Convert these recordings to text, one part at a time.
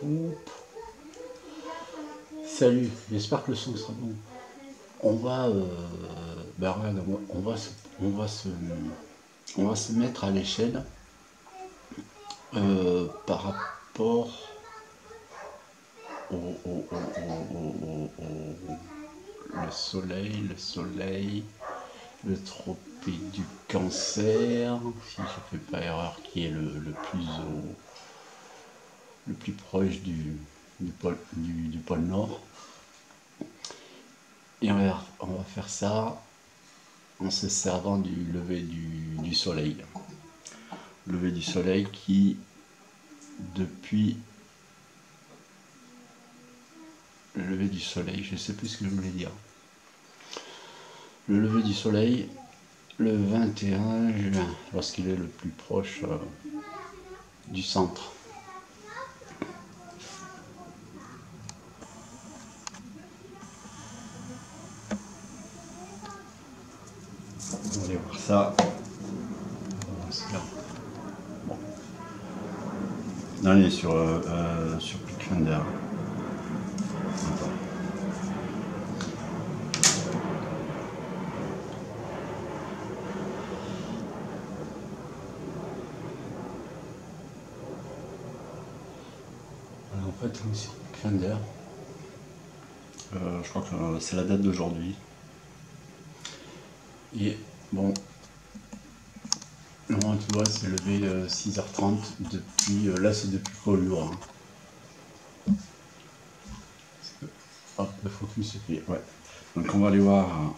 Oup. Salut, j'espère que le son sera bon. On va, regarde, on va se mettre à l'échelle par rapport le soleil, le tropique du Cancer, si je ne fais pas erreur, qui est le plus proche du pôle Nord. Et on va faire ça en se servant du lever du soleil. Lever du soleil qui, depuis le lever du soleil, je ne sais plus ce que je voulais dire. Le lever du soleil, le 21 juin, lorsqu'il est le plus proche du centre. On va aller voir ça. Bon. Là, on est sur Peak Finder. En fait, c'est Peak Finder. Je crois que c'est la date d'aujourd'hui. Et bon, normalement tu vois, c'est levé 6h30 depuis, là c'est depuis Collioure. Hein. Hop, le focus est fait, ouais. Donc on va aller voir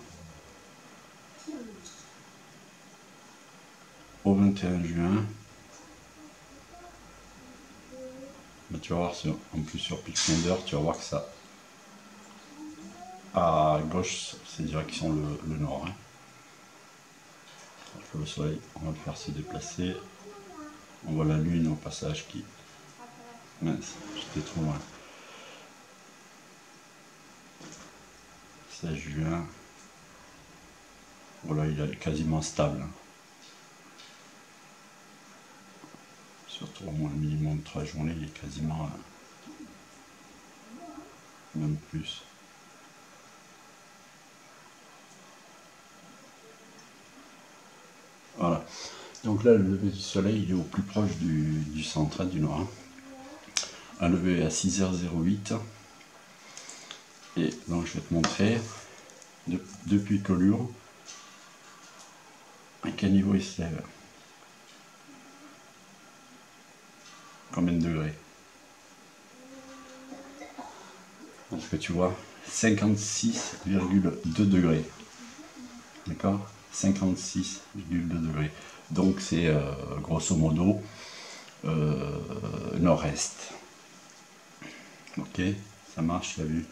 au 21 juin. Mais tu vas voir, en plus sur Peak Finder, tu vas voir que ça, à gauche, c'est direction le nord. Hein. Le soleil, on va le faire se déplacer. On voit la lune au passage qui... Mince, j'étais trop loin. 16 juin. Voilà, il est quasiment stable. Surtout au moins le minimum de 3 journées, il est quasiment... même plus. Voilà. Donc là, le lever du soleil, il est au plus proche du centre, du nord. Un lever à 6h08. Et donc, je vais te montrer, depuis Collioure, à quel niveau il se lève. Combien de degrés? Parce que tu vois, 56,2 degrés. D'accord? 56,2 degrés. Donc c'est grosso modo nord-est. Ok, ça marche, t'as vu?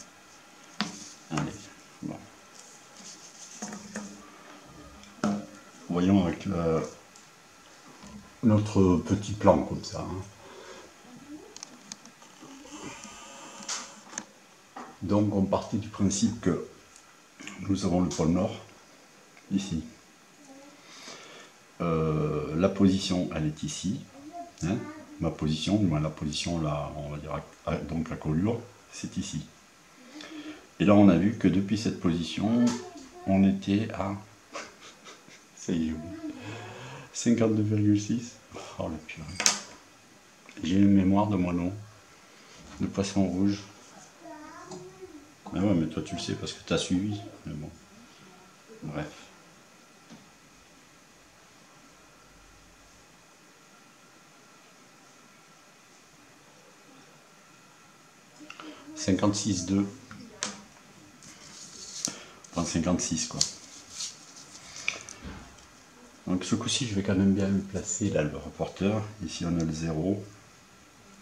Allez, bon. Voyons avec notre petit plan comme ça. Hein. Donc on partait du principe que nous avons le pôle Nord, ici. La position, elle est ici. Hein, ma position, la position là, on va dire, donc la Collioure, c'est ici. Et là, on a vu que depuis cette position, on était à 52,6. Oh la purée. J'ai une mémoire de moineau, de poisson rouge. Mais ouais, mais toi tu le sais parce que tu as suivi. Mais bon. Bref. « 56,2 » enfin 56 quoi. Donc ce coup-ci, je vais quand même bien le placer là, le reporter. Ici on a le 0,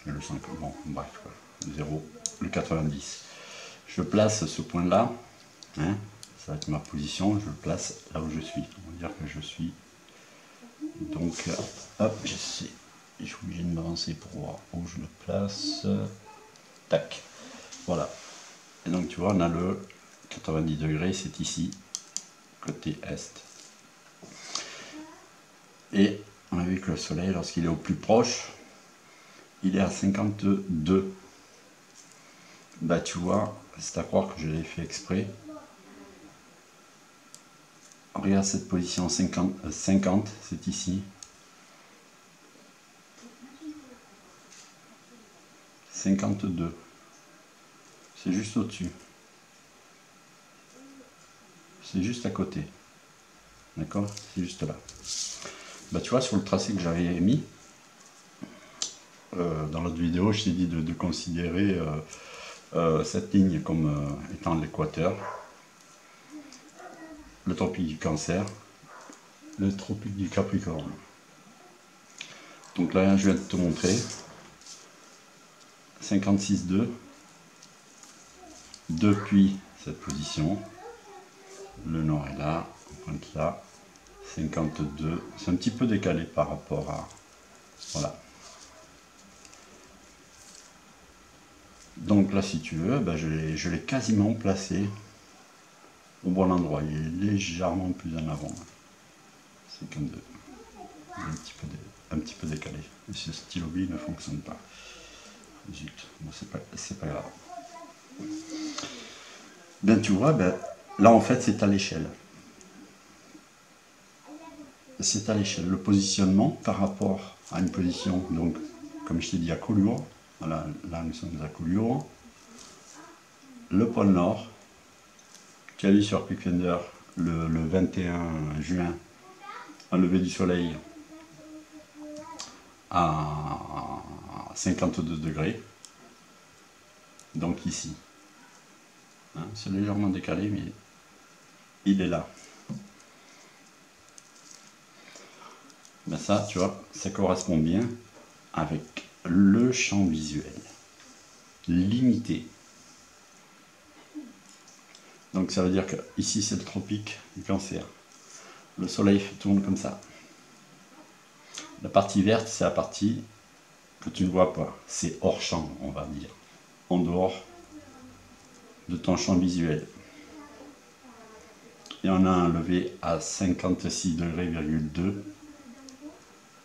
le 5, bon bref, quoi. Le 0, le 90. Je place ce point-là, hein, ça va être ma position, je le place là où je suis. On va dire que je suis, donc, hop, je suis obligé de m'avancer pour voir où je le place. Tac, voilà. Et donc tu vois, on a le 90 degrés, c'est ici, côté est. Et on a vu que le soleil, lorsqu'il est au plus proche, il est à 52 bah tu vois, c'est à croire que je l'ai fait exprès. Regarde cette position 50, c'est ici. 52. C'est juste au-dessus. C'est juste à côté. D'accord? C'est juste là. Bah tu vois, sur le tracé que j'avais mis, dans l'autre vidéo, je t'ai dit de considérer cette ligne comme étant l'équateur, le tropique du Cancer, le tropique du Capricorne. Donc là, je viens de te montrer 56,2 depuis cette position. Le nord est là, on pointe là, 52. C'est un petit peu décalé par rapport à... Voilà. Donc là, si tu veux, ben je l'ai quasiment placé au bon endroit. Il est légèrement plus en avant. 52. Un petit peu décalé. Et ce stylo-bille ne fonctionne pas. Zut, bon, c'est pas grave. Ben tu vois, ben, là en fait c'est à l'échelle. C'est à l'échelle. Le positionnement par rapport à une position, donc comme je t'ai dit à Collioure, voilà, là nous sommes à Collioure, le pôle Nord, tu as vu sur QuickFinder le 21 juin, un lever du soleil à 52 degrés, donc ici. Hein, c'est légèrement décalé, mais il est là. Ben ça, tu vois, ça correspond bien avec le champ visuel limité. Donc ça veut dire que ici c'est le tropique du Cancer. Le soleil tourne comme ça. La partie verte, c'est la partie que tu ne vois pas. C'est hors champ, on va dire. En dehors de ton champ visuel. Et on a un lever à 56 degrés,2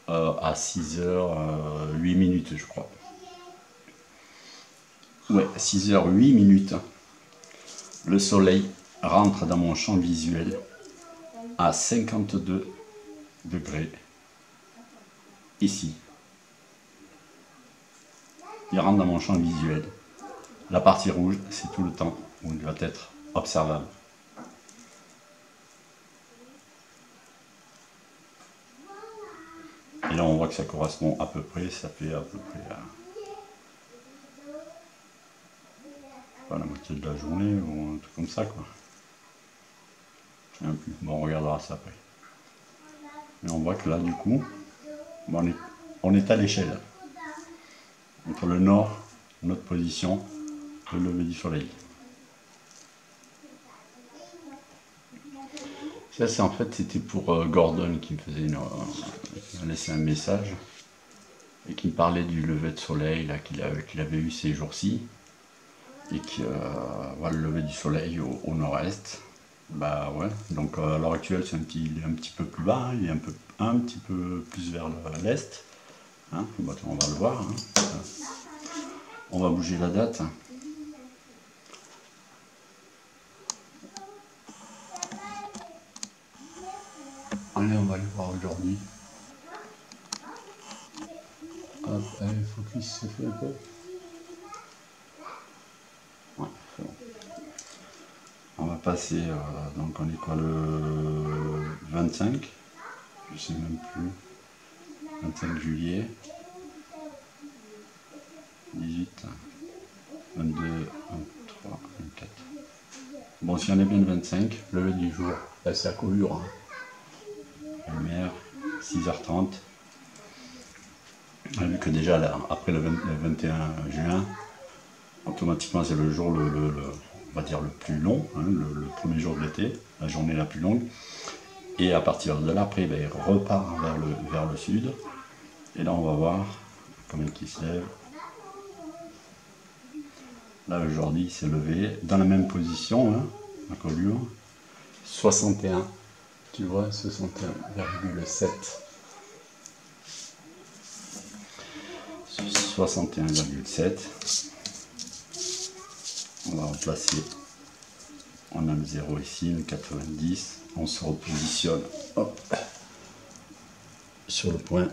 à 6h 8 minutes, je crois. Ouais, 6h 8 minutes. Le soleil rentre dans mon champ visuel à 52 degrés. Ici. Il rentre dans mon champ visuel. La partie rouge, c'est tout le temps où il va être observable. Et là, on voit que ça correspond à peu près, ça fait à peu près pas la moitié de la journée ou un truc comme ça, quoi. Je ne sais plus. Bon, on regardera ça après. Et on voit que là, du coup, on est à l'échelle. Entre le nord, notre position, le lever du soleil. Ça, c'est en fait, c'était pour Gordon qui me faisait qui m'a laissé un message et qui me parlait du lever de soleil là qu'il avait eu ces jours-ci et que voilà, le lever du soleil au nord-est. Bah ouais, donc à l'heure actuelle, il est un petit peu plus bas, hein, il est un petit peu plus vers l'est. Hein, bah, on va le voir. Hein. On va bouger la date. Allez, on va le voir aujourd'hui. Hop, allez, focus, c'est fait un peu. Ouais, c'est bon. On va passer, donc on est quoi, le 25, je sais même plus, 25 juillet, 18, 22, 23, 24. Bon, si on est bien le 25, lever du jour, là c'est à Collioure. Hein. Lumière, 6h30. On a vu que déjà là, après le 21 juin, automatiquement c'est le jour on va dire le plus long, hein, le premier jour de l'été, la journée la plus longue. Et à partir de là, après, ben, il repart vers le sud. Et là, on va voir comment il se lève. Là, aujourd'hui, il s'est levé dans la même position, hein, à Collioure. 61, tu vois, 61,7. 61,7. On va remplacer, on a le 0 ici, le 90, on se repositionne, hop, sur le point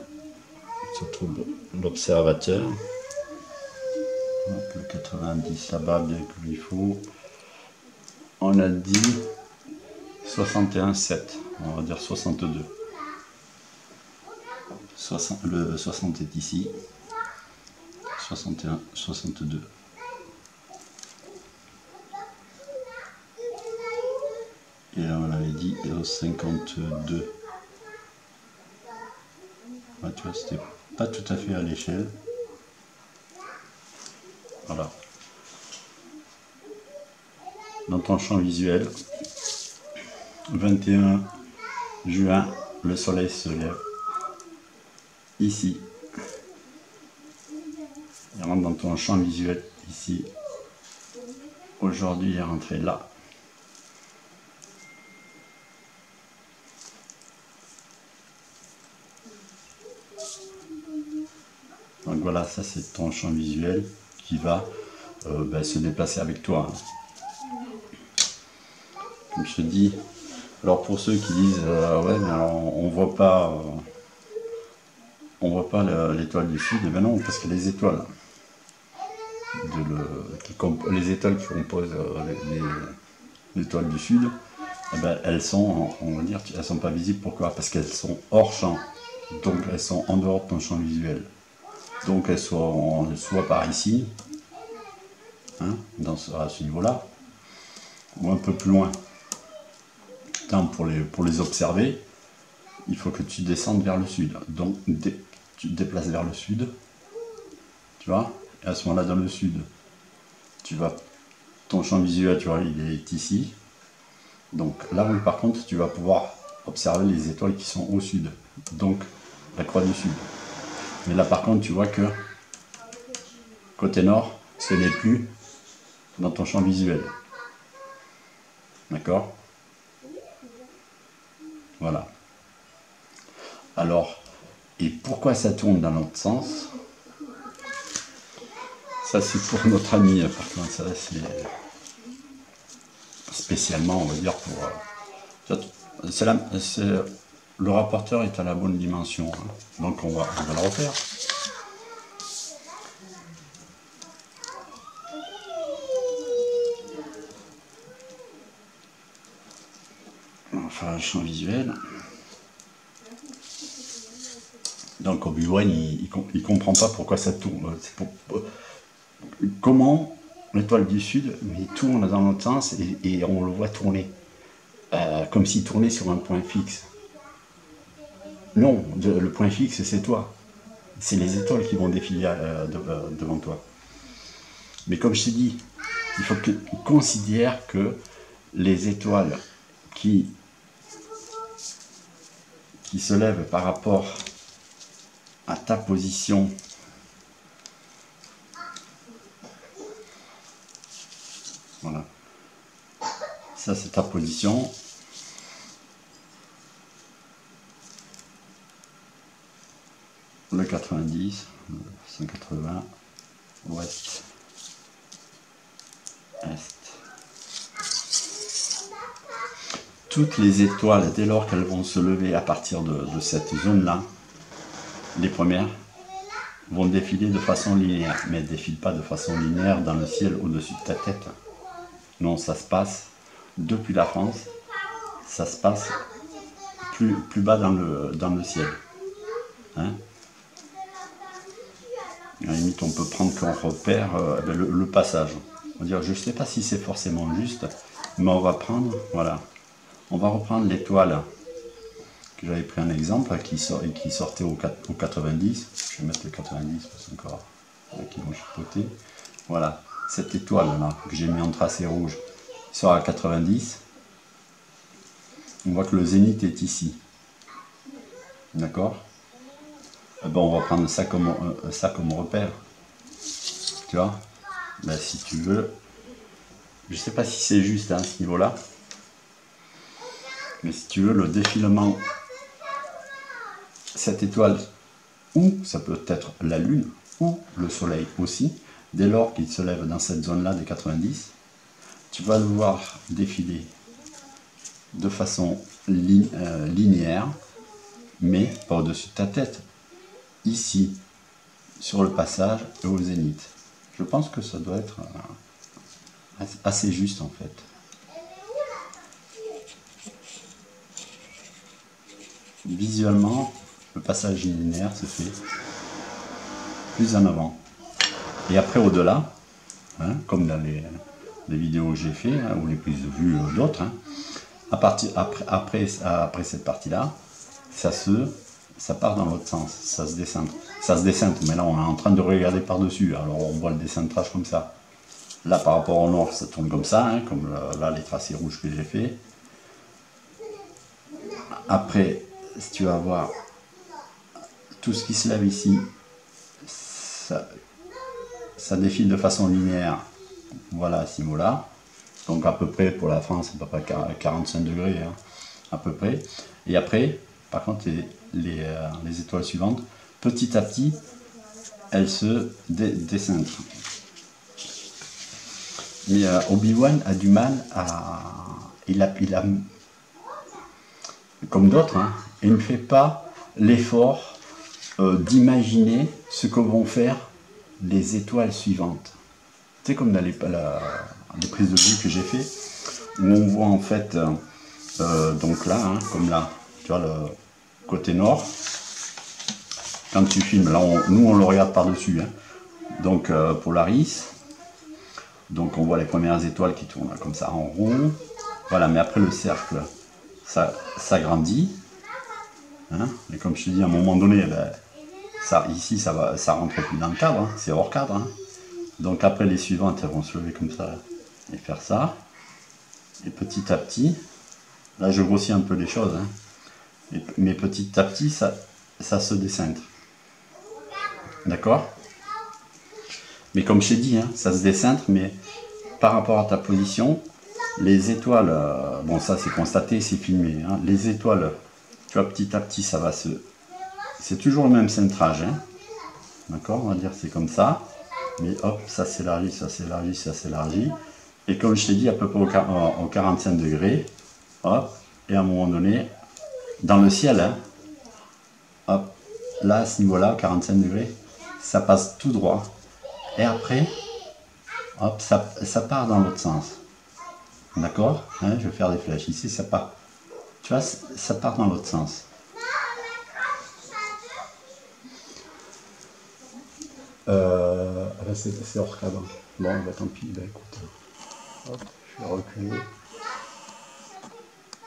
se trouve l'observateur. Le 90 là-bas, bien qu'il faut. On a dit 61,7, on va dire 62. Le 60 est ici, 61, 62. Et là on avait dit 52. Ouais, tu vois, c'était pas tout à fait à l'échelle. Voilà. Dans ton champ visuel, 21 juin, le soleil se lève ici. Il rentre dans ton champ visuel ici. Aujourd'hui, il est rentré là. Donc voilà, ça c'est ton champ visuel qui va se déplacer avec toi. Comme je te dis, alors pour ceux qui disent ouais mais alors on voit pas l'étoile du sud, et ben non, parce que les étoiles qui composent l'étoile du sud, eh ben, elles sont, on va dire, elles sont pas visibles. Pourquoi? Parce qu'elles sont hors champ, donc elles sont en dehors de ton champ visuel. Donc elles sont soit par ici, hein, à ce niveau-là, ou un peu plus loin. Pour les observer, il faut que tu descendes vers le sud. Donc tu te déplaces vers le sud, tu vois, et à ce moment-là, dans le sud, ton champ visuel, tu vois, il est ici. Donc là, oui, par contre, tu vas pouvoir observer les étoiles qui sont au sud, donc la croix du sud. Mais là, par contre, tu vois que côté nord, ce n'est plus dans ton champ visuel. D'accord? Voilà. Alors, et pourquoi ça tourne dans l'autre sens? Ça, c'est pour notre ami, par contre, ça, c'est spécialement, on va dire, pour... le rapporteur est à la bonne dimension, hein. Donc on va le refaire. Enfin, le champ visuel. Donc Obi-Wan, il comprend pas pourquoi ça tourne. Comment l'étoile du sud tourne dans l'autre sens et on le voit tourner. Comme s'il tournait sur un point fixe. Non, le point fixe, c'est toi. C'est les étoiles qui vont défiler devant toi. Mais comme je t'ai dit, il faut que tu considères que les étoiles qui se lèvent par rapport à ta position, voilà, ça c'est ta position, le 90, le 180, ouest, est. Toutes les étoiles, dès lors qu'elles vont se lever à partir de cette zone-là, les premières vont défiler de façon linéaire, mais elles ne défilent pas de façon linéaire dans le ciel au-dessus de ta tête. Non, ça se passe depuis la France, ça se passe plus bas dans le ciel. Hein? À la limite, on peut prendre comme repère le passage. On va dire, je ne sais pas si c'est forcément juste, mais on va prendre, voilà, on va reprendre l'étoile que j'avais pris un exemple qui sortait au 90. Je vais mettre le 90 parce que encore qui vont chipoter. Voilà, cette étoile là que j'ai mis en tracé rouge qui sort à 90. On voit que le zénith est ici. D'accord? Bon, on va prendre ça comme repère. Tu vois? Ben, si tu veux, je sais pas si c'est juste à ce niveau-là, mais si tu veux, le défilement, cette étoile, ou ça peut être la lune, ou le soleil aussi, dès lors qu'il se lève dans cette zone-là des 90, tu vas le voir défiler de façon linéaire, mais pas au-dessus de ta tête, ici, sur le passage et au zénith. Je pense que ça doit être assez juste en fait. Visuellement, le passage linéaire se fait plus en avant. Et après au-delà, hein, comme dans les vidéos que j'ai fait, hein, ou les prises de vue d'autres, hein, après cette partie-là, ça part dans l'autre sens, ça se décentre. Ça se décentre, mais là on est en train de regarder par-dessus, alors on voit le décentrage comme ça. Là par rapport au nord, ça tourne comme ça, hein, comme là les tracés rouges que j'ai fait. Après, si tu vas voir tout ce qui se lève ici, ça défile de façon linéaire, voilà à ce niveau-là. Donc à peu près pour la France, à peu près 45 degrés, hein, à peu près. Et après, par contre, les étoiles suivantes, petit à petit, elles se décentrent. Mais Obi-Wan a du mal à... Il a comme d'autres, hein, il ne fait pas l'effort d'imaginer ce que vont faire les étoiles suivantes. C'est comme dans les prises de vue que j'ai fait, où on voit en fait, donc là, hein, comme là, tu vois le côté nord, quand tu filmes, là nous on le regarde par-dessus, hein, donc Polaris, donc on voit les premières étoiles qui tournent là, comme ça en rond, voilà, mais après le cercle, ça grandit, hein, et comme je te dis, à un moment donné, ben, ici ça rentre plus dans le cadre, hein, c'est hors cadre, hein. Donc après les suivantes, elles vont se lever comme ça et faire ça. Et petit à petit, là je grossis un peu les choses, hein, mais petit à petit ça se décentre. D'accord? Mais comme je t'ai dit, hein, ça se décentre, mais par rapport à ta position, les étoiles, bon ça c'est constaté, c'est filmé, hein, les étoiles, tu vois, petit à petit ça va se... C'est toujours le même centrage, hein, d'accord? On va dire c'est comme ça. Mais hop, ça s'élargit, ça s'élargit, ça s'élargit. Et comme je t'ai dit, à peu près au 45 degrés, hop, et à un moment donné, dans le ciel, hein, hop, là, à ce niveau-là, 45 degrés, ça passe tout droit. Et après, hop, ça part dans l'autre sens. D'accord, hein, je vais faire des flèches ici, ça part. Tu vois, ça part dans l'autre sens. C'est hors cadre. Bon, bah, tant pis, bah, écoute. Hop, je vais reculer.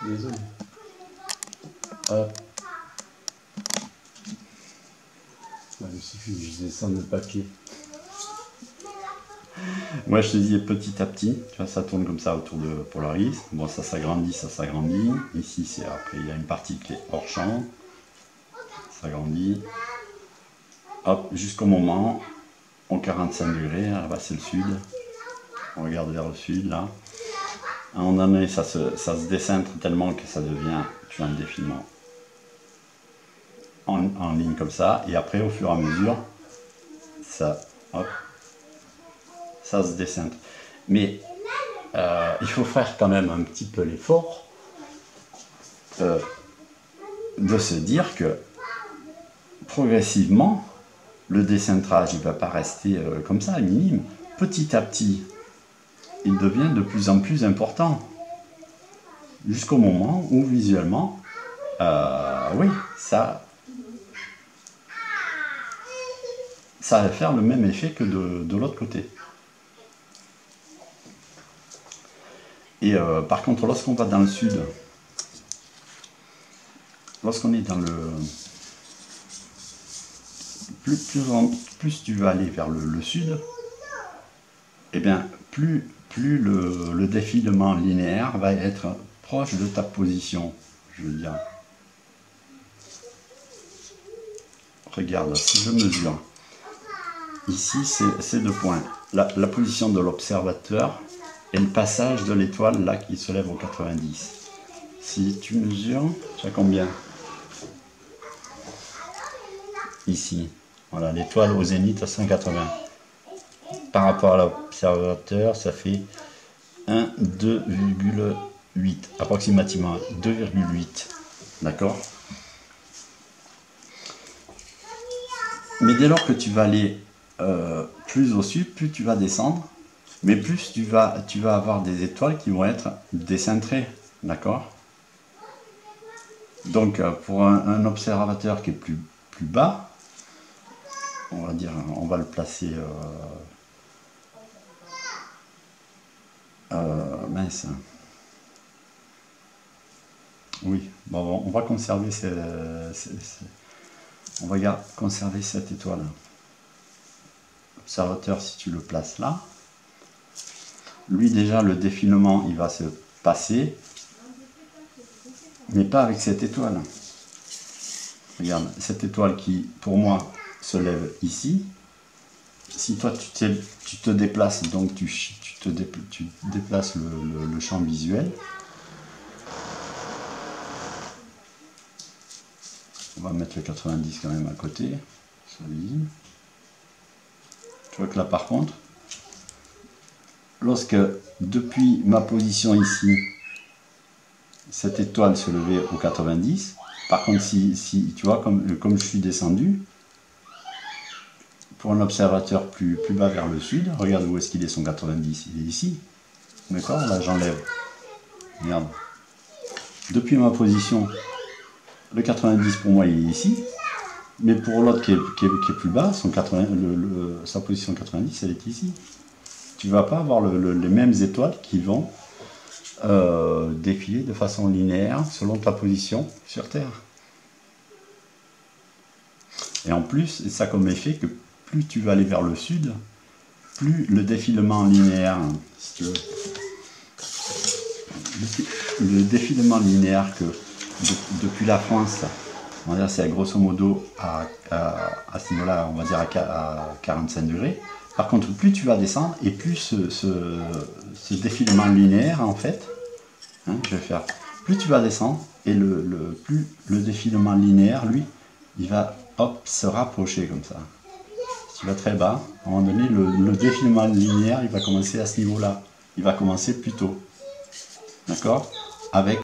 Désolé. Hop. Bah, il suffit que je descende le papier. Moi, je te dis petit à petit, tu vois, ça tourne comme ça autour de Polaris. Bon, ça s'agrandit, ça s'agrandit. Ici, c'est après, il y a une partie qui est hors champ. Ça grandit. Hop, jusqu'au moment, au 45 degrés, là-bas c'est le sud. On regarde vers le sud, là. À un moment donné, ça se décentre tellement que ça devient, tu vois, un défilement en ligne comme ça. Et après, au fur et à mesure, ça, hop, ça se décentre. Mais il faut faire quand même un petit peu l'effort de se dire que progressivement, le décentrage, il ne va pas rester comme ça, minime. Petit à petit, il devient de plus en plus important. Jusqu'au moment où, visuellement, oui, ça va faire le même effet que de l'autre côté. Et par contre, lorsqu'on va dans le sud, lorsqu'on est dans le... Plus tu vas aller vers le sud, et bien plus le défilement linéaire va être proche de ta position, je veux dire. Regarde, si je mesure, ici c'est 2 points. La position de l'observateur et le passage de l'étoile là qui se lève au 90. Si tu mesures, tu as combien? Ici, voilà, l'étoile au zénith à 180. Par rapport à l'observateur, ça fait 2,8, approximativement 2,8, d'accord. Mais dès lors que tu vas aller plus au sud, plus tu vas descendre, mais plus tu vas avoir des étoiles qui vont être décentrées, d'accord. Donc pour un observateur qui est plus bas, on va dire, on va le placer mince. Oui, bon, on va conserver on va conserver cette étoile. Observateur, si tu le places là, lui déjà le défilement il va se passer, mais pas avec cette étoile. Regarde, cette étoile qui pour moi se lève ici. Si toi tu te déplaces, donc tu déplaces le champ visuel. On va mettre le 90 quand même à côté. Tu vois que là par contre, lorsque depuis ma position ici, cette étoile se levait au 90, par contre si tu vois comme je suis descendu, pour un observateur plus bas vers le sud, regarde où est-ce qu'il est son 90, il est ici. D'accord, là j'enlève. Regarde. Depuis ma position, le 90 pour moi il est ici. Mais pour l'autre qui est plus bas, sa position 90, elle est ici. Tu ne vas pas avoir les mêmes étoiles qui vont défiler de façon linéaire selon ta position sur Terre. Et en plus, ça a comme effet que plus tu vas aller vers le sud, plus le défilement linéaire, si tu veux, le défilement linéaire que depuis la France, on va dire c'est grosso modo à ce niveau-là, on va dire à 45 degrés. Par contre, plus tu vas descendre et plus ce défilement linéaire en fait, hein, je vais faire, plus tu vas descendre et plus le défilement linéaire, lui, il va se rapprocher comme ça. Si tu vas très bas, à un moment donné, le défilement linéaire, il va commencer à ce niveau-là. Il va commencer plus tôt. D'accord ? Avec